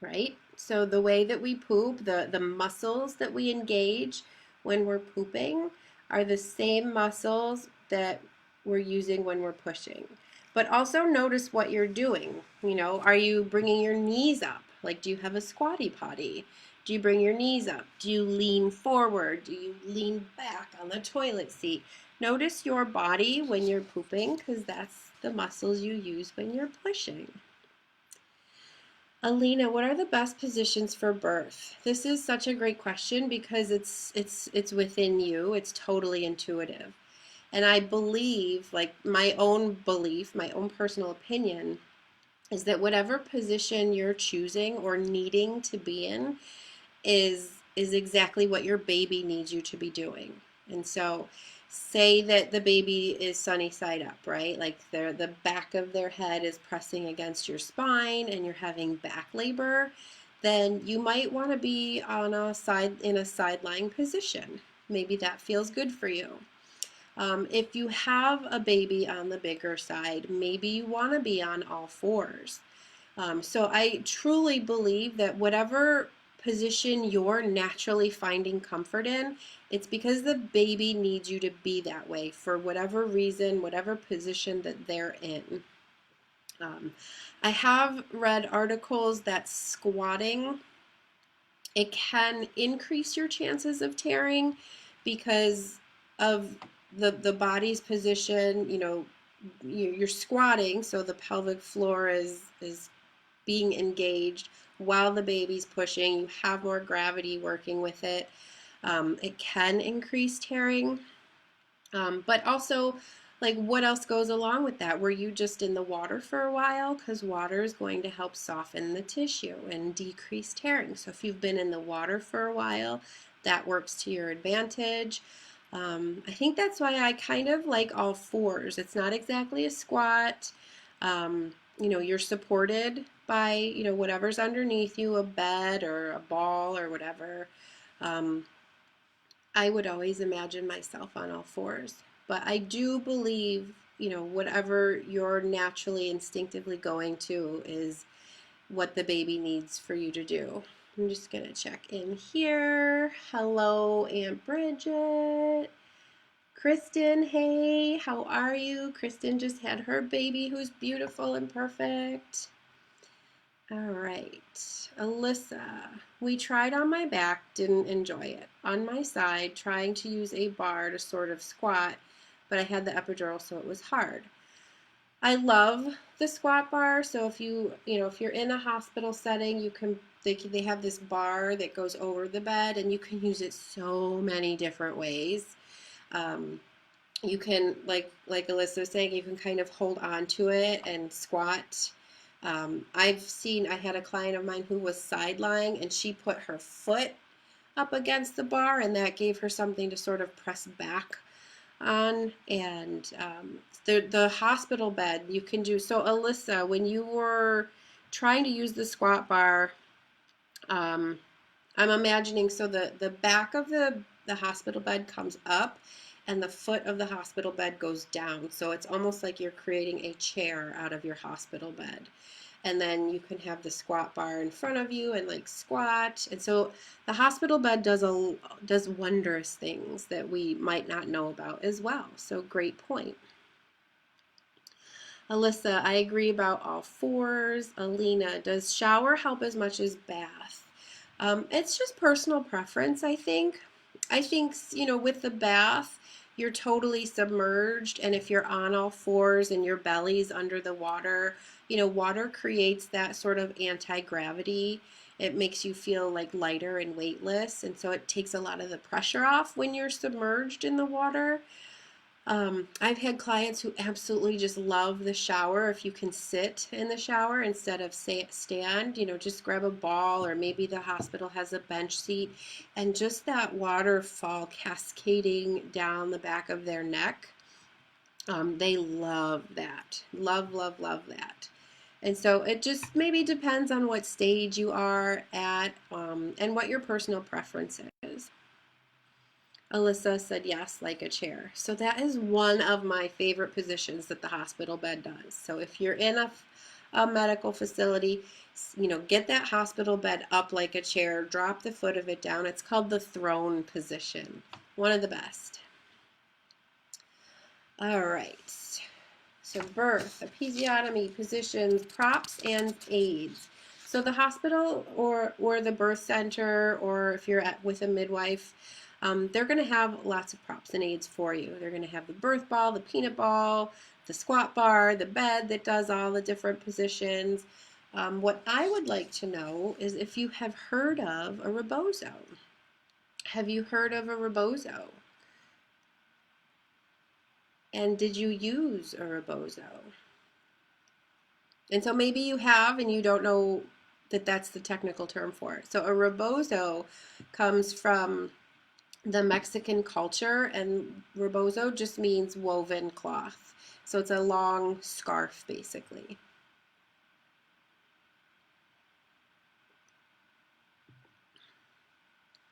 right? So the way that we poop, the muscles that we engage when we're pooping are the same muscles that we're using when we're pushing. But also notice what you're doing. Are you bringing your knees up? Like, do you have a squatty potty? Do you bring your knees up? Do you lean forward? Do you lean back on the toilet seat? Notice your body when you're pooping, because that's the muscles you use when you're pushing. Alina, what are the best positions for birth? This is such a great question because it's within you. It's totally intuitive. And I believe, like my own belief, my own personal opinion, is that whatever position you're choosing or needing to be in is exactly what your baby needs you to be doing. And so say that the baby is sunny side up, right? Like the back of their head is pressing against your spine and you're having back labor, then you might want to be on in a side lying position. Maybe that feels good for you. If you have a baby on the bigger side, maybe you want to be on all fours. So I truly believe that whatever position you're naturally finding comfort in, it's because the baby needs you to be that way for whatever reason, whatever position that they're in. I have read articles that squatting, it can increase your chances of tearing because of the body's position. You're squatting, so the pelvic floor is being engaged while the baby's pushing. You have more gravity working with it. It can increase tearing, but also, like, what else goes along with that? Were you just in the water for a while? Because water is going to help soften the tissue and decrease tearing. So if you've been in the water for a while, that works to your advantage. I think that's why I kind of like all fours. It's not exactly a squat. You're supported by, whatever's underneath you, a bed or a ball or whatever. I would always imagine myself on all fours. But I do believe, whatever you're naturally instinctively going to is what the baby needs for you to do. I'm just going to check in here. Hello, Aunt Bridget. Kristen, hey, how are you? Kristen just had her baby who's beautiful and perfect. All right, Alyssa, we tried on my back, didn't enjoy it. On my side, trying to use a bar to sort of squat, but I had the epidural, so it was hard. I love the squat bar, so if you're in a hospital setting, they have this bar that goes over the bed, and you can use it so many different ways. You can, like Alyssa was saying, you can kind of hold on to it and squat. I had a client of mine who was side lying, and she put her foot up against the bar, and that gave her something to sort of press back on. And the hospital bed you can do. So Alyssa, when you were trying to use the squat bar, I'm imagining, so the back of the hospital bed comes up and the foot of the hospital bed goes down. So it's almost like you're creating a chair out of your hospital bed. and then you can have the squat bar in front of you and like squat. And so the hospital bed does wondrous things that we might not know about as well. So great point. Alyssa, I agree about all fours. Alina, does shower help as much as bath? It's just personal preference, I think. I think, with the bath, you're totally submerged, and if you're on all fours and your belly's under the water, water creates that sort of anti-gravity. It makes you feel like lighter and weightless, and so it takes a lot of the pressure off when you're submerged in the water. I've had clients who absolutely just love the shower. If you can sit in the shower instead of stand, just grab a ball, or maybe the hospital has a bench seat, and just that waterfall cascading down the back of their neck. They love that. Love, love, love that. And so it just maybe depends on what stage you are at, and what your personal preference is. Alyssa said yes, like a chair. So that is one of my favorite positions that the hospital bed does. So if you're in a medical facility, get that hospital bed up like a chair, drop the foot of it down. It's called the throne position. One of the best. All right. So birth, episiotomy, positions, props, and aids. So the hospital or the birth center, or if you're with a midwife, they're going to have lots of props and aids for you. They're going to have the birth ball, the peanut ball, the squat bar, the bed that does all the different positions. What I would like to know is if you have heard of a rebozo. Have you heard of a rebozo? And did you use a rebozo? And so maybe you have and you don't know that that's the technical term for it. So a rebozo comes from the Mexican culture, and rebozo just means woven cloth. So it's a long scarf, basically.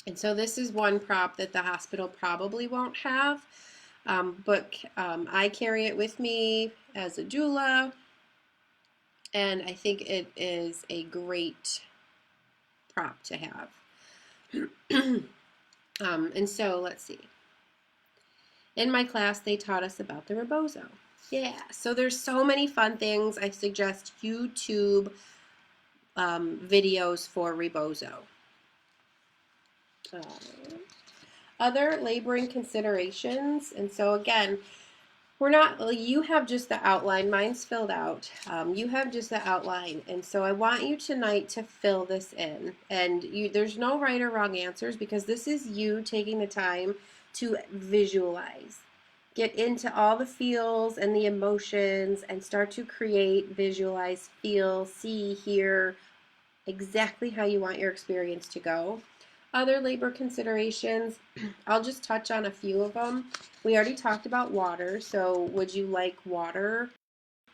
And so this is one prop that the hospital probably won't have, but I carry it with me as a doula, and I think it is a great prop to have. And so let's see. In my class, they taught us about the rebozo. Yeah, so there's so many fun things. I suggest YouTube videos for rebozo. Other laboring considerations, and so again, you have just the outline, mine's filled out. You have just the outline, and so I want you tonight to fill this in, and there's no right or wrong answers, because this is you taking the time to visualize. Get into all the feels and the emotions and start to create, visualize, feel, see, hear exactly how you want your experience to go. Other labor considerations, I'll just touch on a few of them. We already talked about water, so would you like water,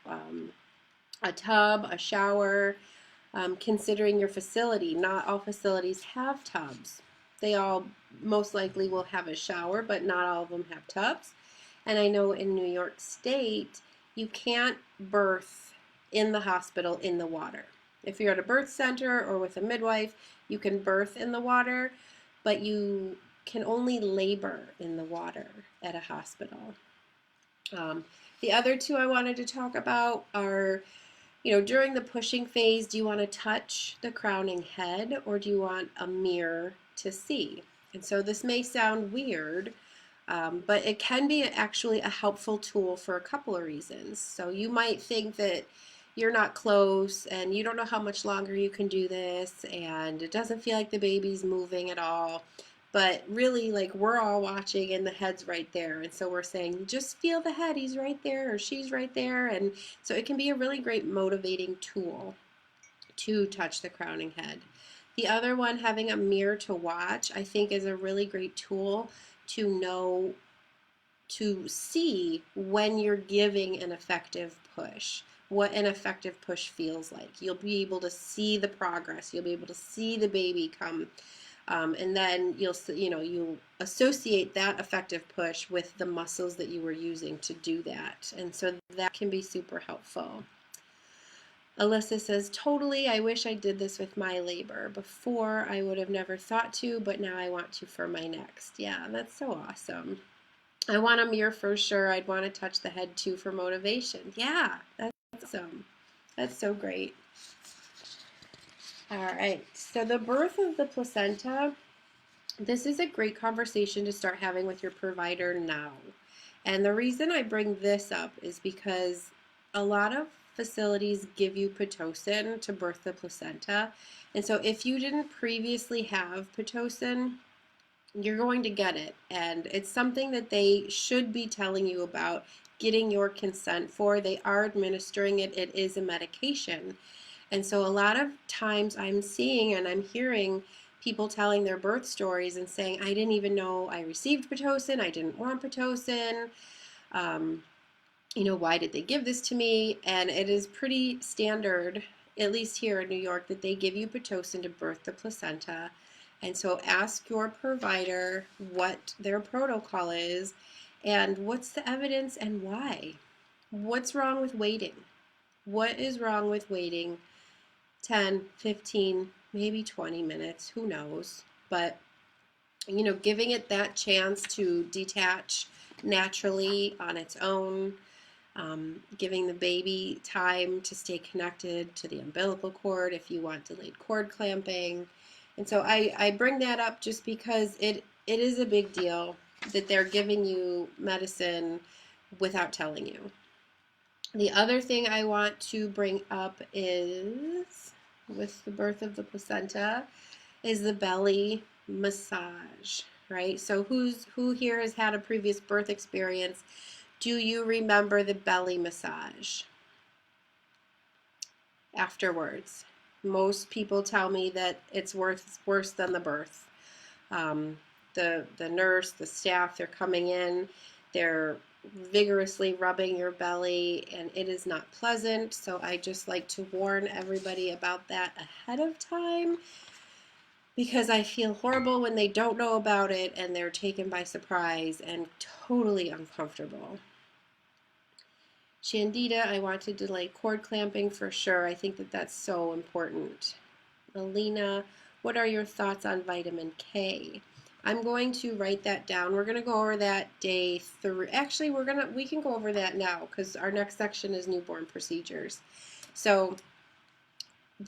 a tub, a shower? Considering your facility, not all facilities have tubs. They all most likely will have a shower, but not all of them have tubs. And I know in New York State, you can't birth in the hospital in the water. If you're at a birth center or with a midwife, you can birth in the water, but you can only labor in the water at a hospital. The other two I wanted to talk about are, during the pushing phase, do you want to touch the crowning head, or do you want a mirror to see? And so this may sound weird, but it can be actually a helpful tool for a couple of reasons. So you might think that you're not close and you don't know how much longer you can do this, and it doesn't feel like the baby's moving at all. But really, like, we're all watching and the head's right there. And so we're saying, just feel the head, he's right there or she's right there. And so it can be a really great motivating tool to touch the crowning head. The other one, having a mirror to watch, I think is a really great tool to see when you're giving an effective push, what an effective push feels like. You'll be able to see the progress. You'll be able to see the baby come. And then you'll associate that effective push with the muscles that you were using to do that. And so that can be super helpful. Alyssa says, totally, I wish I did this with my labor. Before, I would have never thought to, but now I want to for my next. Yeah, that's so awesome. I want a mirror for sure. I'd want to touch the head too for motivation. Yeah, that's awesome. That's so great. All right, so the birth of the placenta, this is a great conversation to start having with your provider now. And the reason I bring this up is because a lot of facilities give you Pitocin to birth the placenta. And so if you didn't previously have Pitocin, you're going to get it. And it's something that they should be telling you about, getting your consent for. They are administering it, it is a medication. And so a lot of times I'm seeing and I'm hearing people telling their birth stories and saying, I didn't even know I received Pitocin, I didn't want Pitocin. Um, why did they give this to me? And it is pretty standard, at least here in New York, that they give you Pitocin to birth the placenta. And so ask your provider what their protocol is and what's the evidence and why. What's wrong with waiting? What is wrong with waiting 10, 15, maybe 20 minutes? Who knows? But, giving it that chance to detach naturally on its own, giving the baby time to stay connected to the umbilical cord if you want delayed cord clamping. And so I bring that up just because it is a big deal that they're giving you medicine without telling you. The other thing I want to bring up is, with the birth of the placenta, is the belly massage, right? So who here has had a previous birth experience? Do you remember the belly massage afterwards? Most people tell me that it's worse than the birth. The nurse, the staff, they're coming in, they're vigorously rubbing your belly, and it is not pleasant. So I just like to warn everybody about that ahead of time, because I feel horrible when they don't know about it and they're taken by surprise and totally uncomfortable. Shandita, I want to delay cord clamping for sure. I think that that's so important. Alina, what are your thoughts on vitamin K? I'm going to write that down. We're going to go over that day 3. Actually, we can go over that now because our next section is newborn procedures. So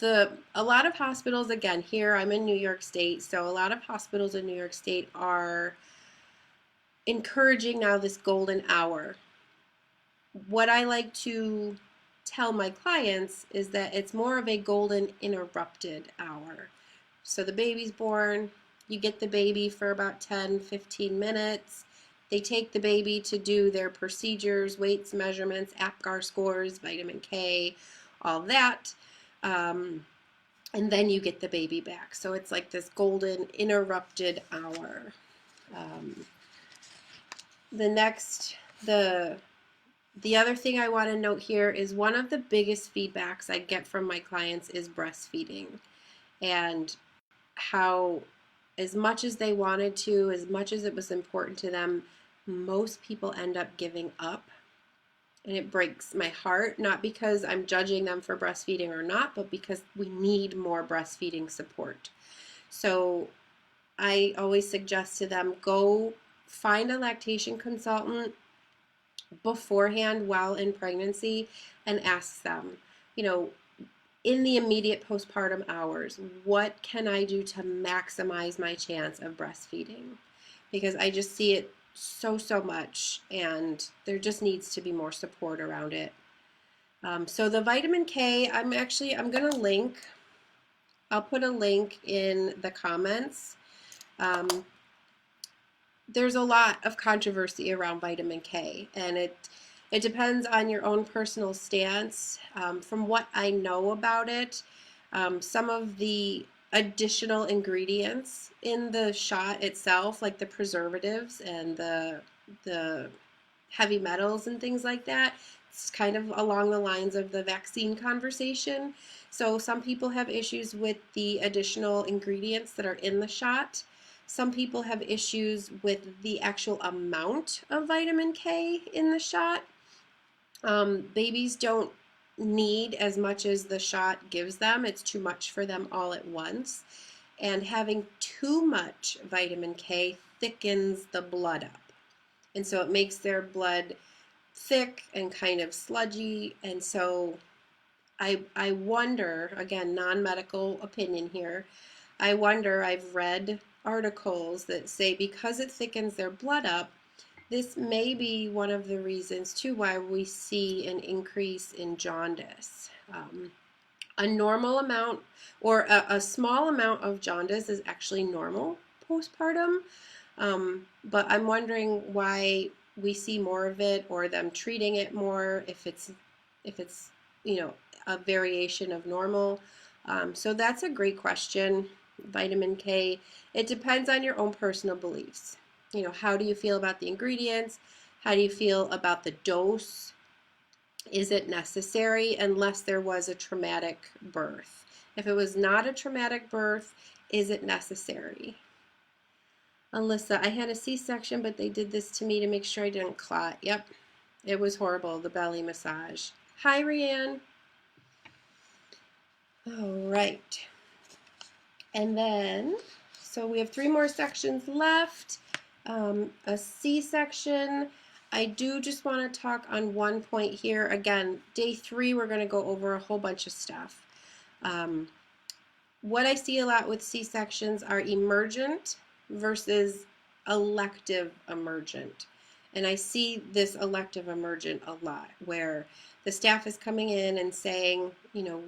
a lot of hospitals, again, here I'm in New York State, so a lot of hospitals in New York State are encouraging now this golden hour. What I like to tell my clients is that it's more of a golden interrupted hour. So the baby's born, you get the baby for about 10-15 minutes. They take the baby to do their procedures, weights, measurements, APGAR scores, vitamin K, all that. And then you get the baby back. So it's like this golden interrupted hour. The other thing I want to note here is one of the biggest feedbacks I get from my clients is breastfeeding, and how as much as they wanted to, as much as it was important to them, most people end up giving up. And it breaks my heart, not because I'm judging them for breastfeeding or not, but because we need more breastfeeding support. So I always suggest to them, go find a lactation consultant beforehand while in pregnancy and ask them, in the immediate postpartum hours, what can I do to maximize my chance of breastfeeding? Because I just see it so much, and there just needs to be more support around it. So the vitamin K, I'm going to link. I'll put a link in the comments. There's a lot of controversy around vitamin K, and it depends on your own personal stance. From what I know about it, some of the additional ingredients in the shot itself, like the preservatives and the heavy metals and things like that, it's kind of along the lines of the vaccine conversation. So some people have issues with the additional ingredients that are in the shot. Some people have issues with the actual amount of vitamin K in the shot. Babies don't need as much as the shot gives them. It's too much for them all at once. And having too much vitamin K thickens the blood up. And so it makes their blood thick and kind of sludgy. And so I wonder, again, non-medical opinion here, I wonder, I've read articles that say because it thickens their blood up, this may be one of the reasons too why we see an increase in jaundice. A normal amount or a small amount of jaundice is actually normal postpartum, but I'm wondering why we see more of it or them treating it more if it's a variation of normal. So that's a great question. Vitamin K, it depends on your own personal beliefs. How do you feel about the ingredients? How do you feel about the dose? Is it necessary unless there was a traumatic birth? If it was not a traumatic birth, is it necessary? Alyssa, I had a C-section, but they did this to me to make sure I didn't clot. Yep, it was horrible, the belly massage. Hi, Rianne. All right. And then, so we have 3 more sections left. A C-section. I do just want to talk on one point here. Again, day 3, we're going to go over a whole bunch of stuff. What I see a lot with C-sections are emergent versus elective emergent. And I see this elective emergent a lot where the staff is coming in and saying,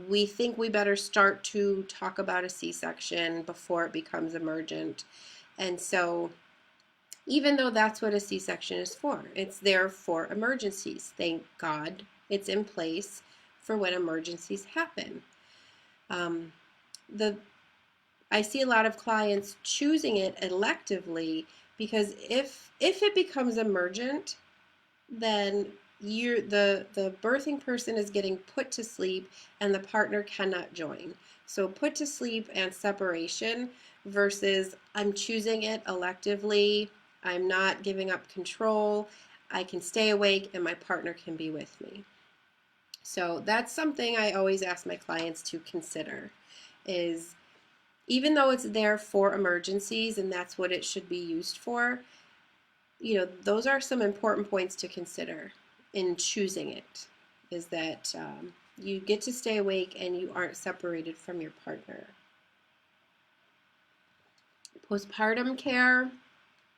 we think we better start to talk about a C-section before it becomes emergent. And so even though that's what a C-section is for, it's there for emergencies. Thank God it's in place for when emergencies happen. I see a lot of clients choosing it electively because if it becomes emergent, then the birthing person is getting put to sleep and the partner cannot join. So put to sleep and separation versus I'm choosing it electively. I'm not giving up control. I can stay awake and my partner can be with me. So that's something I always ask my clients to consider is even though it's there for emergencies and that's what it should be used for, those are some important points to consider in choosing it, is that you get to stay awake and you aren't separated from your partner. Postpartum care,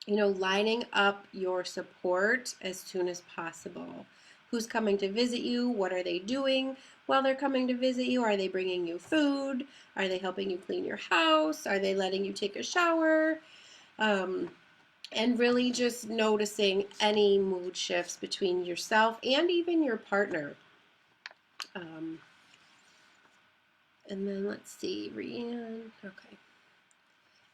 lining up your support as soon as possible. Who's coming to visit you? What are they doing while they're coming to visit you? Are they bringing you food? Are they helping you clean your house? Are they letting you take a shower? And really just noticing any mood shifts between yourself and even your partner. And then let's see, Rianne, okay.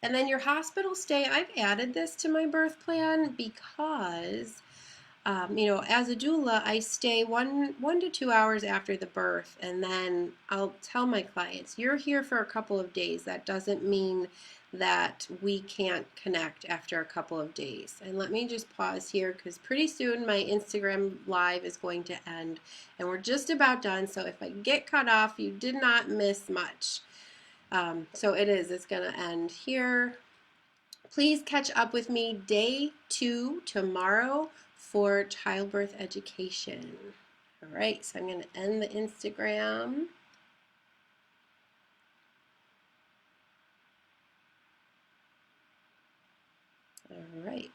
And then your hospital stay, I've added this to my birth plan because as a doula, I stay one to 2 hours after the birth, and then I'll tell my clients, you're here for a couple of days. That doesn't mean that we can't connect after a couple of days. And let me just pause here because pretty soon my Instagram live is going to end, and we're just about done. So if I get cut off, you did not miss much. So it's going to end here. Please catch up with me day 2 tomorrow for childbirth education. All right, so I'm going to end the Instagram. All right.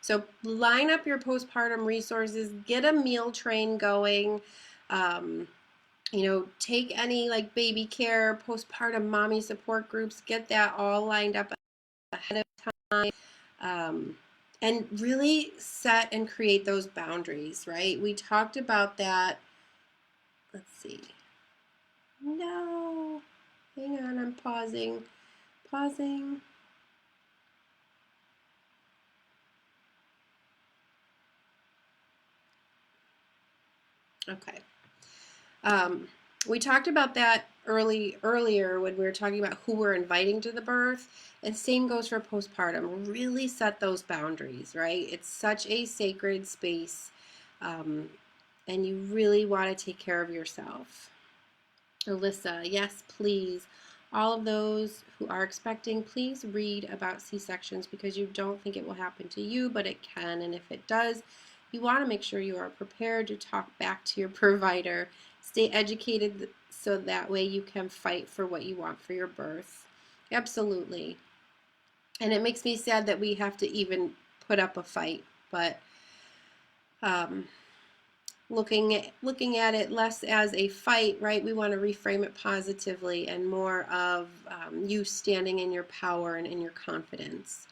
So line up your postpartum resources, get a meal train going. Take any like baby care, postpartum mommy support groups, get that all lined up ahead of time. And really set and create those boundaries, right? We talked about that. Let's see. No. Hang on, I'm pausing. Okay. We talked about that earlier when we were talking about who we're inviting to the birth, and same goes for postpartum. Really set those boundaries, right? It's such a sacred space. and you really want to take care of yourself. Alyssa, yes, please. All of those who are expecting, please read about C-sections because you don't think it will happen to you, but it can. And if it does, you want to make sure you are prepared to talk back to your provider. Stay educated so that way you can fight for what you want for your birth. Absolutely. And it makes me sad that we have to even put up a fight, but um, looking at it less as a fight, right? We want to reframe it positively and more of you standing in your power and in your confidence.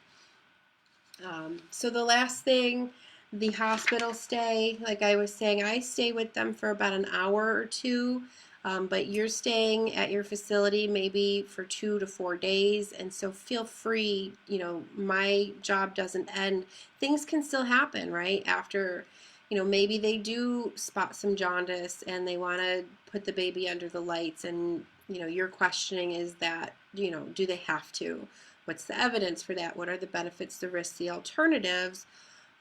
So the last thing, the hospital stay, like I was saying, I stay with them for about an hour or two, but you're staying at your facility maybe for 2 to 4 days, and so feel free, my job doesn't end. Things can still happen, right? After, maybe they do spot some jaundice and they want to put the baby under the lights, and, your questioning is that, do they have to? What's the evidence for that? What are the benefits, the risks, the alternatives?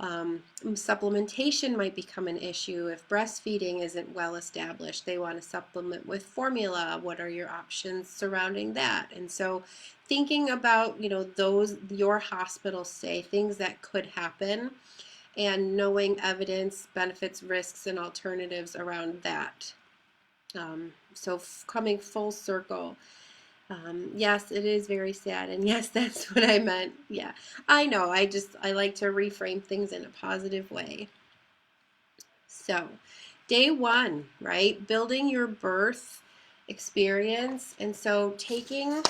Supplementation might become an issue if breastfeeding isn't well established. They want to supplement with formula. What are your options surrounding that? And so thinking about, your hospital stay, things that could happen, and knowing evidence, benefits, risks, and alternatives around that. So coming full circle. Yes, it is very sad. And yes, that's what I meant. Yeah, I know. I like to reframe things in a positive way. So, day one, right? Building your birth experience. And so taking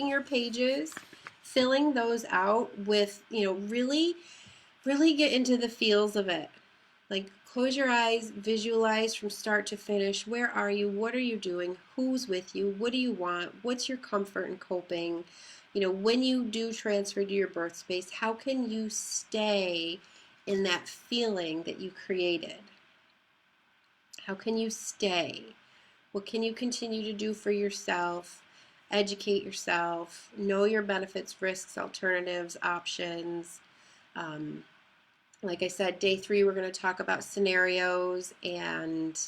your pages, filling those out with, really, really get into the feels of it. Like, close your eyes, visualize from start to finish. Where are you? What are you doing? Who's with you? What do you want? What's your comfort in coping? When you do transfer to your birth space, how can you stay in that feeling that you created? How can you stay? What can you continue to do for yourself? Educate yourself, know your benefits, risks, alternatives, options. Like I said, day 3, we're going to talk about scenarios and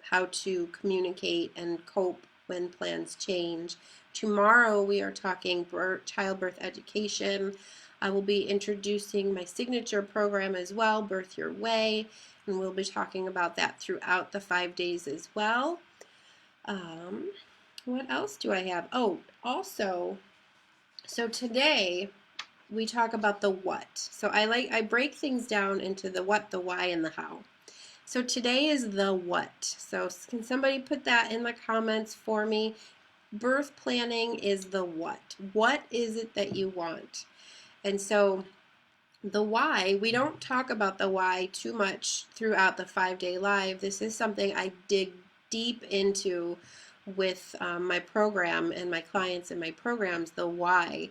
how to communicate and cope when plans change. Tomorrow, we are talking childbirth education. I will be introducing my signature program as well, Birth Your Way, and we'll be talking about that throughout the 5 days as well. What else do I have? Oh, also, so today, we talk about the what. So I break things down into the what, the why, and the how. So today is the what. So can somebody put that in the comments for me? Birth planning is the what. What is it that you want? And so the why, we don't talk about the why too much throughout the 5-day live. This is something I dig deep into with my program and my clients and my programs, the why.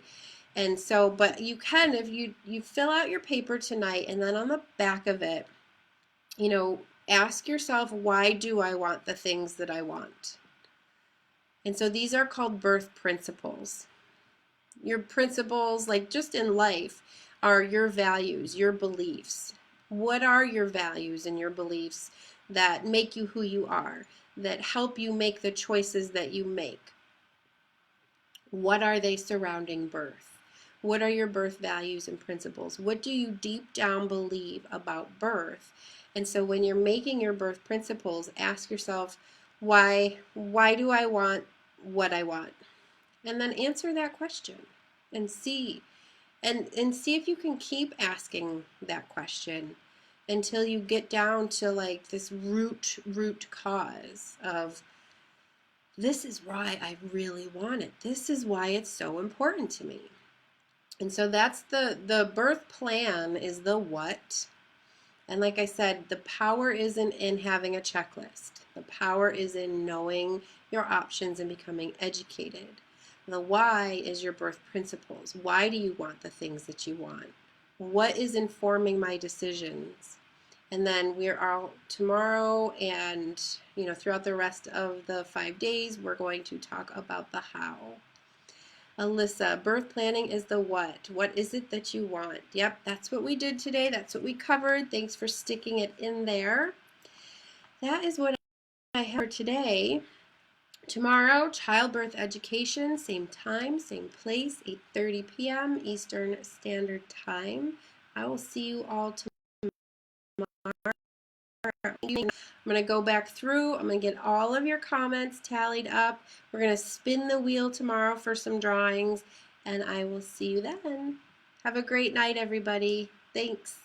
And so, but you can, if you fill out your paper tonight, and then on the back of it, ask yourself, why do I want the things that I want? And so these are called birth principles. Your principles, like just in life, are your values, your beliefs. What are your values and your beliefs that make you who you are, that help you make the choices that you make? What are they surrounding birth? What are your birth values and principles? What do you deep down believe about birth? And so when you're making your birth principles, ask yourself, why do I want what I want? And then answer that question and see if you can keep asking that question until you get down to like this root cause of, this is why I really want it. This is why it's so important to me. And so that's the birth plan is the what. And like I said, the power isn't in having a checklist. The power is in knowing your options and becoming educated. The why is your birth principles. Why do you want the things that you want? What is informing my decisions? And then we're all tomorrow and throughout the rest of the 5 days, we're going to talk about the how. Alyssa, birth planning is the what? What is it that you want? Yep, that's what we did today. That's what we covered. Thanks for sticking it in there. That is what I have for today. Tomorrow, childbirth education, same time, same place, 8:30 p.m. Eastern Standard Time. I will see you all tomorrow. I'm going to go back through. I'm going to get all of your comments tallied up. We're going to spin the wheel tomorrow for some drawings, and I will see you then. Have a great night, everybody. Thanks.